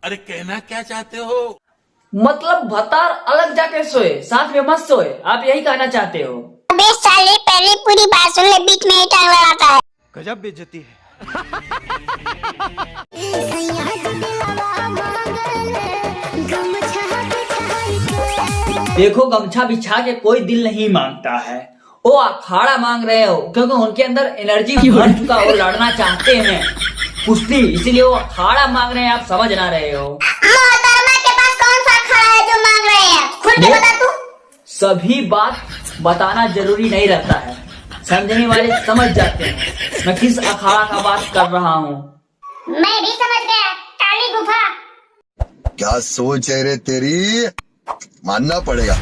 अरे कहना क्या चाहते हो? मतलब भतार अलग जाके सोए, साथ में मत सोए, आप यही कहना चाहते हो? अबे साले पहले पूरी बात सुन ले, बीच में ही टांग लगाता है। गजब बेइज्जती है। देखो गमछा बिछा के कोई दिल नहीं मांगता है, वो अखाड़ा मांग रहे हो क्योंकि उनके अंदर एनर्जी भर चुका, वो लड़ना चाहते हैं कुश्ती, इसीलिए वो अखाड़ा मांग रहे हैं, आप समझ ना रहे हो। मोहतरमा के पास कौन सा अखाड़ा है जो मांग रहे हैं? खुल के बता तू। सभी बात बताना जरूरी नहीं रहता है, समझने वाले समझ जाते हैं मैं किस अखाड़ा का बात कर रहा हूँ। मैं भी समझ गया, काली गुफा। क्या सोच है रे तेरी, मानना पड़ेगा।